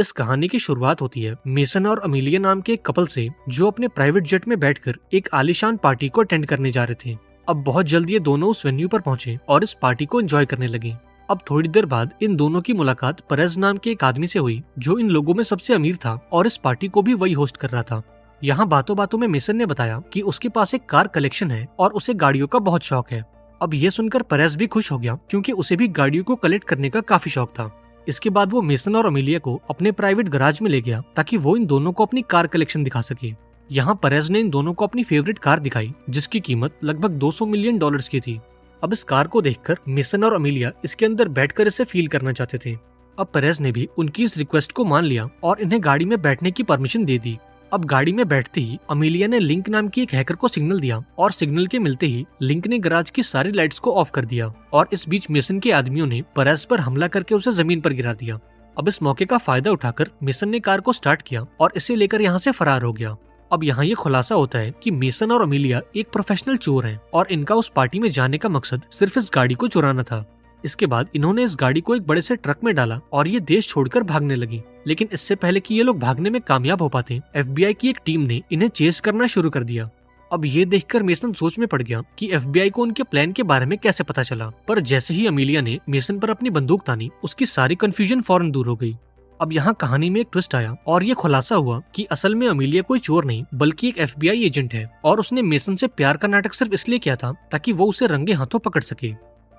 इस कहानी की शुरुआत होती है मेसन और अमीलिया नाम के एक कपल से, जो अपने प्राइवेट जेट में बैठकर एक आलीशान पार्टी को अटेंड करने जा रहे थे। अब बहुत जल्द ये दोनों उस वेन्यू पर पहुंचे और इस पार्टी को एंजॉय करने लगे। अब थोड़ी देर बाद इन दोनों की मुलाकात परez नाम के एक आदमी से हुई, जो इन लोगों में सबसे अमीर था और इस पार्टी को भी वही होस्ट कर रहा था। यहाँ बातों बातों में मेसन ने बताया कि उसके पास एक कार कलेक्शन है और उसे गाड़ियों का बहुत शौक है। अब ये सुनकर परez भी खुश हो गया, क्योंकि उसे भी गाड़ियों को कलेक्ट करने का काफी शौक था। इसके बाद वो मेसन और अमीलिया को अपने प्राइवेट गराज में ले गया ताकि वो इन दोनों को अपनी कार कलेक्शन दिखा सके। यहाँ परez ने इन दोनों को अपनी फेवरेट कार दिखाई, जिसकी कीमत लगभग $200 मिलियन की थी। अब इस कार को देखकर मेसन और अमीलिया इसके अंदर बैठकर इसे फील करना चाहते थे। अब परez ने भी उनकी इस रिक्वेस्ट को मान लिया और इन्हें गाड़ी में बैठने की परमिशन दे दी। अब गाड़ी में बैठते ही अमीलिया ने लिंक नाम की एक हैकर को सिग्नल दिया और सिग्नल के मिलते ही लिंक ने गराज की सारी लाइट्स को ऑफ कर दिया और इस बीच मेसन के आदमियों ने परez पर हमला करके उसे जमीन पर गिरा दिया। अब इस मौके का फायदा उठाकर मेसन ने कार को स्टार्ट किया और इसे लेकर यहाँ से फरार हो गया। अब यहाँ ये खुलासा होता है कि मेसन और अमीलिया एक प्रोफेशनल चोर हैं और इनका उस पार्टी में जाने का मकसद सिर्फ इस गाड़ी को चुराना था। इसके बाद इन्होंने इस गाड़ी को एक बड़े से ट्रक में डाला और ये देश छोड़कर भागने लगी। लेकिन इससे पहले कि ये लोग भागने में कामयाब हो पाते, FBI की एक टीम ने इन्हें चेस करना शुरू कर दिया। अब ये देखकर मेसन सोच में पड़ गया कि FBI को उनके प्लान के बारे में कैसे पता चला, पर जैसे ही अमीलिया ने मेसन पर अपनी बंदूक तानी, उसकी सारी कंफ्यूजन फौरन दूर हो गई। अब यहाँ कहानी में एक ट्विस्ट आया और ये खुलासा हुआ कि असल में अमीलिया कोई चोर नहीं बल्कि एक FBI एजेंट है और उसने मेसन से प्यार का नाटक सिर्फ इसलिए किया था ताकि वो उसे रंगे हाथों पकड़ सके।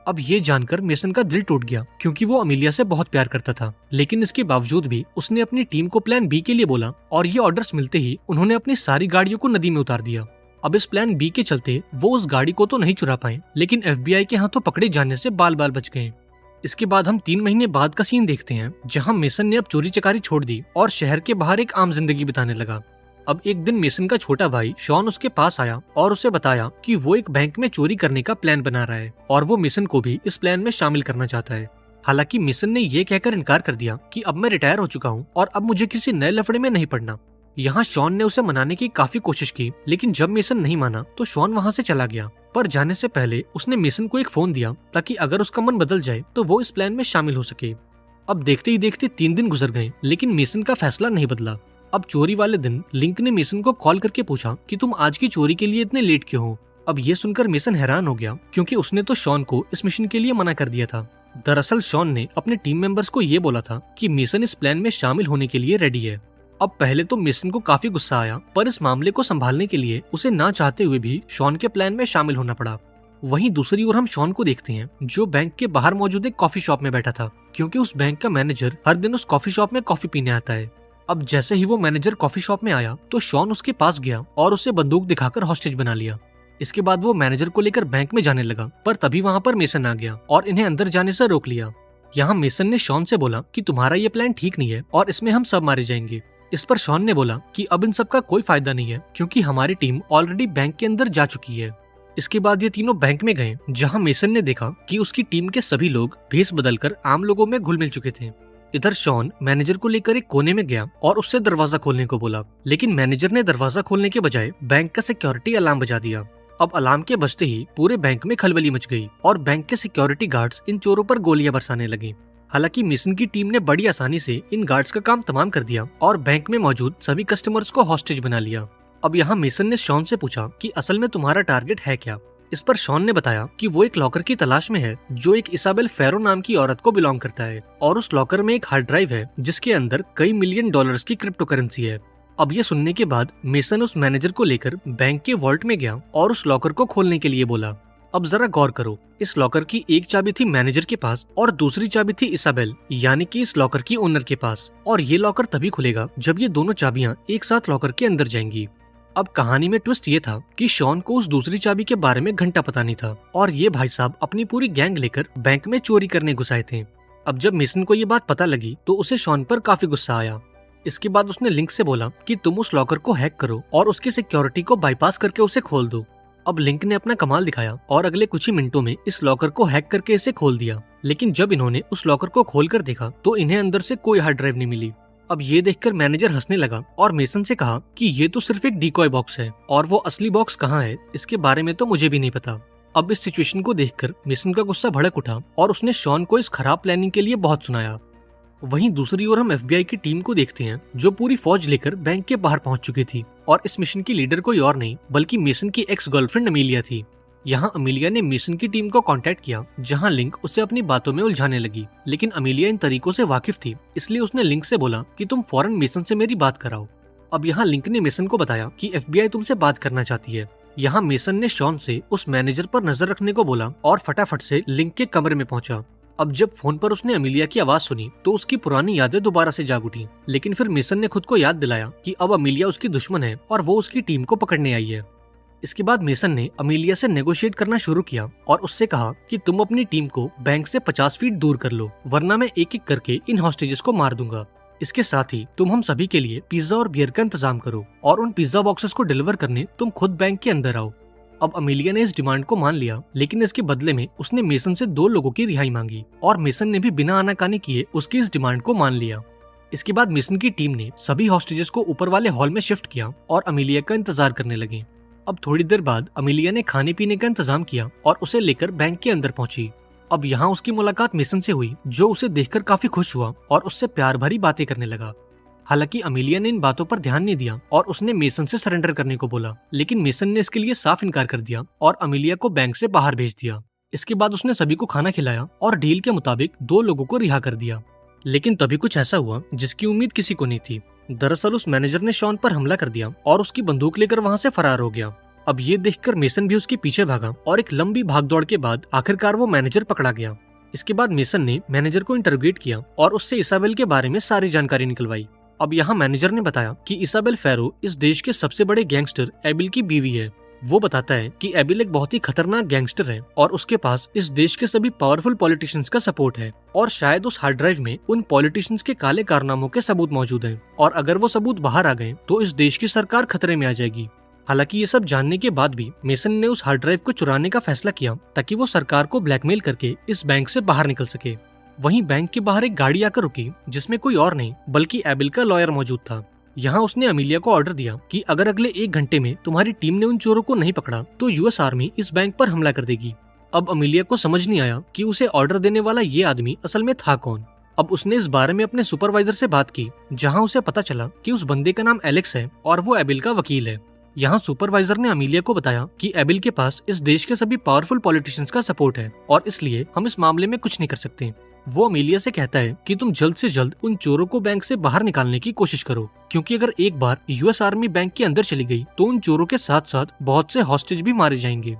अब ये जानकर मेसन का दिल टूट गया, क्योंकि वो अमीलिया से बहुत प्यार करता था। लेकिन इसके बावजूद भी उसने अपनी टीम को प्लान बी के लिए बोला और ये ऑर्डर्स मिलते ही उन्होंने अपनी सारी गाड़ियों को नदी में उतार दिया। अब इस प्लान बी के चलते वो उस गाड़ी को तो नहीं चुरा पाए, लेकिन FBI के हाथों पकड़े जाने से बाल बाल बच गए। इसके बाद हम 3 महीने बाद का सीन देखते हैं, जहाँ मेसन ने अब चोरी चकारी छोड़ दी और शहर के बाहर एक आम जिंदगी बिताने लगा। अब एक दिन मेसन का छोटा भाई शॉन उसके पास आया और उसे बताया कि वो एक बैंक में चोरी करने का प्लान बना रहा है और वो मेसन को भी इस प्लान में शामिल करना चाहता है। हालांकि मेसन ने ये कहकर इनकार कर दिया कि अब मैं रिटायर हो चुका हूँ और अब मुझे किसी नए लफड़े में नहीं पड़ना। यहाँ शॉन ने उसे मनाने की काफी कोशिश की, लेकिन जब मेसन नहीं माना तो शॉन वहाँ से चला गया। पर जाने से पहले उसने मेसन को एक फोन दिया ताकि अगर उसका मन बदल जाए तो वो इस प्लान में शामिल हो सके। अब देखते ही देखते 3 दिन गुजर गए, लेकिन मेसन का फैसला नहीं बदला। अब चोरी वाले दिन लिंक ने मेसन को कॉल करके पूछा कि तुम आज की चोरी के लिए इतने लेट क्यों हो। अब ये सुनकर मेसन हैरान हो गया, क्योंकि उसने तो शॉन को इस मिशन के लिए मना कर दिया था। दरअसल शॉन ने अपने टीम मेंबर्स को ये बोला था कि मेसन इस प्लान में शामिल होने के लिए रेडी है। अब पहले तो मेसन को काफी गुस्सा आया, पर इस मामले को संभालने के लिए उसे ना चाहते हुए भी शॉन के प्लान में शामिल होना पड़ा। वहीं दूसरी ओर हम शॉन को देखते हैं, जो बैंक के बाहर मौजूद एक कॉफी शॉप में बैठा था, क्योंकि उस बैंक का मैनेजर हर दिन उस कॉफी शॉप में कॉफी पीने आता है। अब जैसे ही वो मैनेजर कॉफी शॉप में आया तो शॉन उसके पास गया और उसे बंदूक दिखाकर हॉस्टेज बना लिया। इसके बाद वो मैनेजर को लेकर बैंक में जाने लगा, पर तभी वहाँ पर मेसन आ गया और इन्हें अंदर जाने से रोक लिया। यहाँ मेसन ने शॉन से बोला कि तुम्हारा ये प्लान ठीक नहीं है और इसमें हम सब मारे जाएंगे। इस पर शॉन ने बोला कि अब इन सब का कोई फायदा नहीं है, क्योंकि हमारी टीम ऑलरेडी बैंक के अंदर जा चुकी है। इसके बाद ये तीनों बैंक में गए, जहाँ मेसन ने देखा कि उसकी टीम के सभी लोग भेस बदलकर आम लोगों में घुल मिल चुके थे। इधर शॉन मैनेजर को लेकर एक कोने में गया और उससे दरवाजा खोलने को बोला, लेकिन मैनेजर ने दरवाजा खोलने के बजाय बैंक का सिक्योरिटी अलार्म बजा दिया। अब अलार्म के बजते ही पूरे बैंक में खलबली मच गई और बैंक के सिक्योरिटी गार्ड्स इन चोरों पर गोलियां बरसाने लगे। हालांकि मेसन की टीम ने बड़ी आसानी से इन गार्ड्स का काम तमाम कर दिया और बैंक में मौजूद सभी कस्टमर्स को हॉस्टेज बना लिया। अब यहाँ मेसन ने शॉन से पूछा कि असल में तुम्हारा टारगेट है क्या। इस पर शॉन ने बताया कि वो एक लॉकर की तलाश में है, जो एक इसाबेल फेरो नाम की औरत को बिलोंग करता है और उस लॉकर में एक हार्ड ड्राइव है जिसके अंदर कई मिलियन डॉलर्स की क्रिप्टो करेंसी है। अब ये सुनने के बाद मेसन उस मैनेजर को लेकर बैंक के वॉल्ट में गया और उस लॉकर को खोलने के लिए बोला। अब जरा गौर करो, इस लॉकर की एक चाबी थी मैनेजर के पास और दूसरी चाबी थी इसाबेल, यानी कि इस लॉकर की ओनर के पास, और ये लॉकर तभी खुलेगा जब ये दोनों चाबियां एक साथ लॉकर के अंदर जाएंगी। अब कहानी में ट्विस्ट ये था कि शॉन को उस दूसरी चाबी के बारे में घंटा पता नहीं था और ये भाई साहब अपनी पूरी गैंग लेकर बैंक में चोरी करने घुस आए थे। अब जब मेसन को ये बात पता लगी तो उसे शॉन पर काफी गुस्सा आया। इसके बाद उसने लिंक से बोला कि तुम उस लॉकर को हैक करो और उसकी सिक्योरिटी को बाईपास करके उसे खोल दो। अब लिंक ने अपना कमाल दिखाया और अगले कुछ ही मिनटों में इस लॉकर को हैक करके इसे खोल दिया। लेकिन जब इन्होंने उस लॉकर को खोलकर देखा तो इन्हें अंदर से कोई हार्ड ड्राइव नहीं मिली। अब ये देखकर मैनेजर हंसने लगा और मेसन से कहा कि ये तो सिर्फ एक डिकॉय बॉक्स है और वो असली बॉक्स कहाँ है इसके बारे में तो मुझे भी नहीं पता। अब इस सिचुएशन को देखकर मेसन का गुस्सा भड़क उठा और उसने शॉन को इस खराब प्लानिंग के लिए बहुत सुनाया। वहीं दूसरी ओर हम एफबीआई की टीम को देखते हैं जो पूरी फौज लेकर बैंक के बाहर पहुंच चुकी थी और इस मिशन की लीडर कोई और नहीं बल्कि मेसन की एक्स गर्लफ्रेंड अमीलिया थी। यहाँ अमीलिया ने मेसन की टीम को कांटेक्ट किया जहाँ लिंक उसे अपनी बातों में उलझाने लगी, लेकिन अमीलिया इन तरीकों से वाकिफ थी इसलिए उसने लिंक से बोला कि तुम फौरन मेसन से मेरी बात कराओ। अब यहाँ लिंक ने मेसन को बताया कि एफबीआई तुमसे बात करना चाहती है। यहाँ मेसन ने शॉन से उस मैनेजर पर नजर रखने को बोला और फटाफट से लिंक के कमरे में पहुंचा। अब जब फोन पर उसने अमीलिया की आवाज सुनी तो उसकी पुरानी यादें दोबारा से जाग उठी, लेकिन फिर मेसन ने खुद को याद दिलाया कि अब अमीलिया उसकी दुश्मन है और वो उसकी टीम को पकड़ने आई है। इसके बाद मेसन ने अमीलिया से नेगोशिएट करना शुरू किया और उससे कहा कि तुम अपनी टीम को बैंक से 50 फीट दूर कर लो, वरना मैं एक एक करके इन हॉस्टेजेस को मार दूंगा। इसके साथ ही तुम हम सभी के लिए पिज्जा और बियर का इंतजाम करो और उन पिज्जा बॉक्सेस को डिलीवर करने तुम खुद बैंक के अंदर आओ। अब अमीलिया ने इस डिमांड को मान लिया, लेकिन इसके बदले में उसने मेसन से 2 लोगों की रिहाई मांगी और मेसन ने भी बिना आनाकानी किए उसकी इस डिमांड को मान लिया। इसके बाद मेसन की टीम ने सभी हॉस्टेजेस को ऊपर वाले हॉल में शिफ्ट किया और अमीलिया का इंतजार करने लगे। अब थोड़ी देर बाद अमीलिया ने खाने पीने का इंतजाम किया और उसे लेकर बैंक के अंदर पहुंची। अब यहाँ उसकी मुलाकात मेसन से हुई जो उसे देखकर काफी खुश हुआ और उससे प्यार भरी बातें करने लगा। हालांकि अमीलिया ने इन बातों पर ध्यान नहीं दिया और उसने मेसन से सरेंडर करने को बोला, लेकिन मेसन ने इसके लिए साफ इनकार कर दिया और अमीलिया को बैंक से बाहर भेज दिया। इसके बाद उसने सभी को खाना खिलाया और डील के मुताबिक 2 लोगों को रिहा कर दिया। लेकिन तभी कुछ ऐसा हुआ जिसकी उम्मीद किसी को नहीं थी। दरअसल उस मैनेजर ने शॉन पर हमला कर दिया और उसकी बंदूक लेकर वहाँ से फरार हो गया। अब ये देखकर मेसन भी उसके पीछे भागा और एक लंबी भागदौड़ के बाद आखिरकार वो मैनेजर पकड़ा गया। इसके बाद मेसन ने मैनेजर को इंटरोगेट किया और उससे इसाबेल के बारे में सारी जानकारी निकलवाई। अब यहाँ मैनेजर ने बताया कि इसाबेल फेरो इस देश के सबसे बड़े गैंगस्टर एबिल की बीवी है। वो बताता है कि एबिल एक बहुत ही खतरनाक गैंगस्टर है और उसके पास इस देश के सभी पावरफुल पॉलिटिशियंस का सपोर्ट है और शायद उस हार्ड ड्राइव में उन पॉलिटिशियंस के काले कारनामों के सबूत मौजूद हैं और अगर वो सबूत बाहर आ गए तो इस देश की सरकार खतरे में आ जाएगी। हालांकि ये सब जानने के बाद भी मेसन ने उस हार्ड ड्राइव को चुराने का फैसला किया ताकि वो सरकार को ब्लैकमेल करके इस बैंक से बाहर निकल सके। वहीं बैंक के बाहर एक गाड़ी आकर रुकी जिसमें कोई और नहीं बल्कि एबिल का लॉयर मौजूद था। यहाँ उसने अमीलिया को ऑर्डर दिया कि अगर अगले 1 घंटे में तुम्हारी टीम ने उन चोरों को नहीं पकड़ा तो यूएस आर्मी इस बैंक पर हमला कर देगी। अब अमीलिया को समझ नहीं आया कि उसे ऑर्डर देने वाला ये आदमी असल में था कौन। अब उसने इस बारे में अपने सुपरवाइजर से बात की जहाँ उसे पता चला कि उस बंदे का नाम एलेक्स है और वो एबिल का वकील है। यहाँ सुपरवाइजर ने अमीलिया को बताया कि एबिल के पास इस देश के सभी पावरफुल पॉलिटिशियंस का सपोर्ट है और इसलिए हम इस मामले में कुछ नहीं कर सकते। वो अमीलिया से कहता है कि तुम जल्द से जल्द उन चोरों को बैंक से बाहर निकालने की कोशिश करो, क्योंकि अगर एक बार यूएस आर्मी बैंक के अंदर चली गई तो उन चोरों के साथ साथ बहुत से हॉस्टेज भी मारे जाएंगे।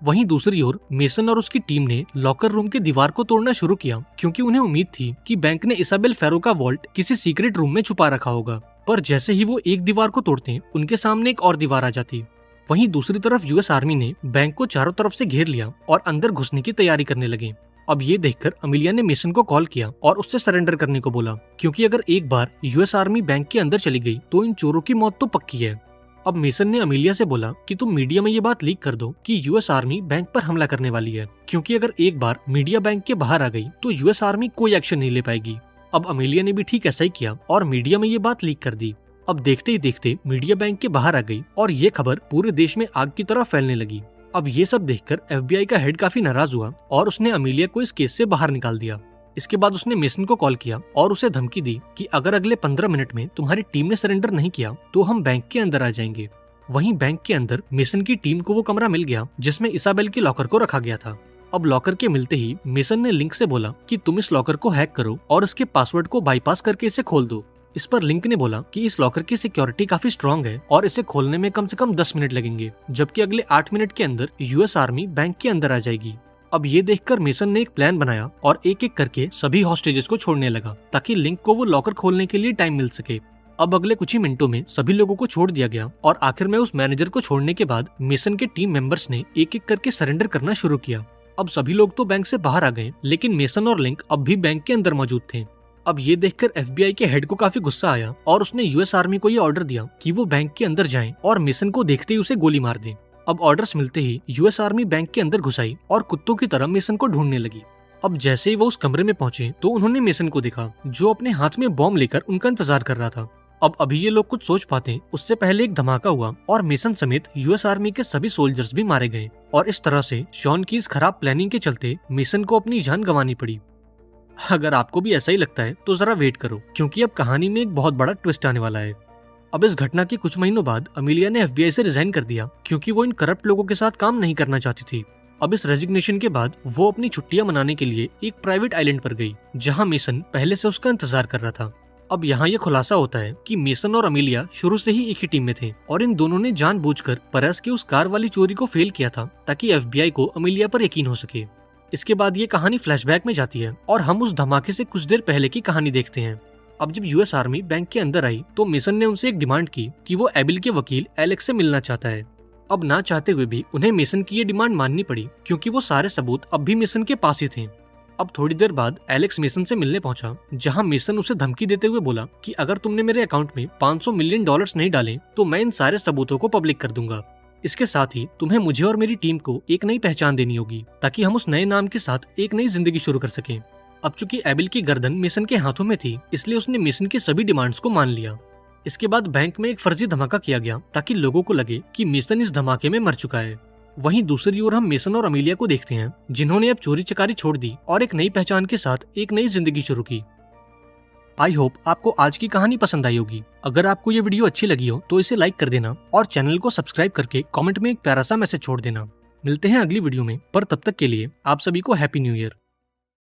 वहीं दूसरी ओर मेसन और उसकी टीम ने लॉकर रूम के दीवार को तोड़ना शुरू किया क्योंकि उन्हें उम्मीद थी कि बैंक ने इसाबेल फेरो का वॉल्ट किसी सीक्रेट रूम में छुपा रखा होगा। पर जैसे ही वो एक दीवार को तोड़ते उनके सामने एक और दीवार आ जाती। वहीं दूसरी तरफ यूएस आर्मी ने बैंक को चारों तरफ से घेर लिया और अंदर घुसने की तैयारी करने लगे। अब ये देखकर अमीलिया ने मेसन को कॉल किया और उससे सरेंडर करने को बोला, क्योंकि अगर एक बार यूएस आर्मी बैंक के अंदर चली गई तो इन चोरों की मौत तो पक्की है। अब मेसन ने अमीलिया से बोला कि तुम मीडिया में ये बात लीक कर दो कि यूएस आर्मी बैंक पर हमला करने वाली है, क्योंकि अगर एक बार मीडिया बैंक के बाहर आ गई तो यूएस आर्मी कोई एक्शन नहीं ले पाएगी। अब अमीलिया ने भी ठीक ऐसा ही किया और मीडिया में ये बात लीक कर दी। अब देखते ही देखते मीडिया बैंक के बाहर आ गई और ये खबर पूरे देश में आग की तरह फैलने लगी। अब ये सब देखकर एफबीआई का हेड काफी नाराज हुआ और उसने अमीलिया को इस केस से बाहर निकाल दिया। इसके बाद उसने मेसन को कॉल किया और उसे धमकी दी कि अगर अगले 15 मिनट में तुम्हारी टीम ने सरेंडर नहीं किया तो हम बैंक के अंदर आ जाएंगे। वहीं बैंक के अंदर मेसन की टीम को वो कमरा मिल गया जिसमें इसाबेल के लॉकर को रखा गया था। अब लॉकर के मिलते ही मेसन ने लिंक से बोला कि तुम इस लॉकर को हैक करो और इसके पासवर्ड को बाईपास करके इसे खोल दो। इस पर लिंक ने बोला कि इस लॉकर की सिक्योरिटी काफी स्ट्रांग है और इसे खोलने में कम से कम 10 मिनट लगेंगे, जबकि अगले 8 मिनट के अंदर यूएस आर्मी बैंक के अंदर आ जाएगी। अब ये देखकर मेसन ने एक प्लान बनाया और एक एक करके सभी हॉस्टेजेस को छोड़ने लगा ताकि लिंक को वो लॉकर खोलने के लिए टाइम मिल सके। अब अगले कुछ ही मिनटों में सभी लोगों को छोड़ दिया गया और आखिर में उस मैनेजर को छोड़ने के बाद मेसन के टीम मेंबर्स ने एक एक करके सरेंडर करना शुरू किया। अब सभी लोग तो बैंक से बाहर आ गए, लेकिन मेसन और लिंक अब भी बैंक के अंदर मौजूद थे। अब ये देखकर एफबीआई के हेड को काफी गुस्सा आया और उसने यूएस आर्मी को ये ऑर्डर दिया कि वो बैंक के अंदर जाएं और मेसन को देखते ही उसे गोली मार दें। अब ऑर्डर्स मिलते ही यूएस आर्मी बैंक के अंदर घुस आई और कुत्तों की तरह मेसन को ढूंढने लगी। अब जैसे ही वो उस कमरे में पहुंचे तो उन्होंने मेसन को देखा जो अपने हाथ में बॉम्ब लेकर उनका इंतजार कर रहा था। अब अभी ये लोग कुछ सोच पाते उससे पहले एक धमाका हुआ और मेसन समेत यूएस आर्मी के सभी सोल्जर्स भी मारे गए और इस तरह से शॉन की इस खराब प्लानिंग के चलते मेसन को अपनी जान गंवानी पड़ी। अगर आपको भी ऐसा ही लगता है तो जरा वेट करो, क्योंकि अब कहानी में एक बहुत बड़ा ट्विस्ट आने वाला है। अब इस घटना के कुछ महीनों बाद अमीलिया ने FBI से रिजाइन कर दिया, क्योंकि वो इन करप्ट लोगों के साथ काम नहीं करना चाहती थी। अब इस रेजिग्नेशन के बाद वो अपनी छुट्टियां मनाने के लिए एक प्राइवेट आइलैंड पर गई, जहां मेसन पहले से उसका इंतजार कर रहा था। अब यहाँ ये खुलासा होता है कि मेसन और अमीलिया शुरू से ही एक ही टीम में थे और इन दोनों ने जानबूझकर परस की उस कार वाली चोरी को फेल किया था ताकि FBI को अमीलिया पर यकीन हो सके। इसके बाद ये कहानी फ्लैशबैक में जाती है और हम उस धमाके से कुछ देर पहले की कहानी देखते हैं। अब जब US आर्मी बैंक के अंदर आई तो मेसन ने उनसे एक डिमांड की कि वो एबिल के वकील एलेक्स से मिलना चाहता है। अब ना चाहते हुए भी उन्हें मेसन की ये डिमांड माननी पड़ी, क्योंकि वो सारे सबूत अब भी मेसन के पास ही थे। अब थोड़ी देर बाद एलेक्स मेसन से मिलने पहुंचा, जहां मेसन उसे धमकी देते हुए बोला कि अगर तुमने मेरे अकाउंट में $500 मिलियन नहीं डाले तो मैं इन सारे सबूतों को पब्लिक कर दूंगा। इसके साथ ही तुम्हें मुझे और मेरी टीम को एक नई पहचान देनी होगी, ताकि हम उस नए नाम के साथ एक नई जिंदगी शुरू कर सकें। अब चूंकि एबिल की गर्दन मेसन के हाथों में थी, इसलिए उसने मेसन की सभी डिमांड्स को मान लिया। इसके बाद बैंक में एक फर्जी धमाका किया गया ताकि लोगों को लगे कि मेसन इस धमाके में मर चुका है। वहीं दूसरी ओर हम मेसन और अमीलिया को देखते हैं, जिन्होंने अब चोरी चकारी छोड़ दी और एक नई पहचान के साथ एक नई जिंदगी शुरू की। आई होप आपको आज की कहानी पसंद आई होगी। अगर आपको ये वीडियो अच्छी लगी हो तो इसे लाइक कर देना और चैनल को सब्सक्राइब करके कमेंट में एक प्यारा सा मैसेज छोड़ देना। मिलते हैं अगली वीडियो में, पर तब तक के लिए आप सभी को हैप्पी न्यू ईयर।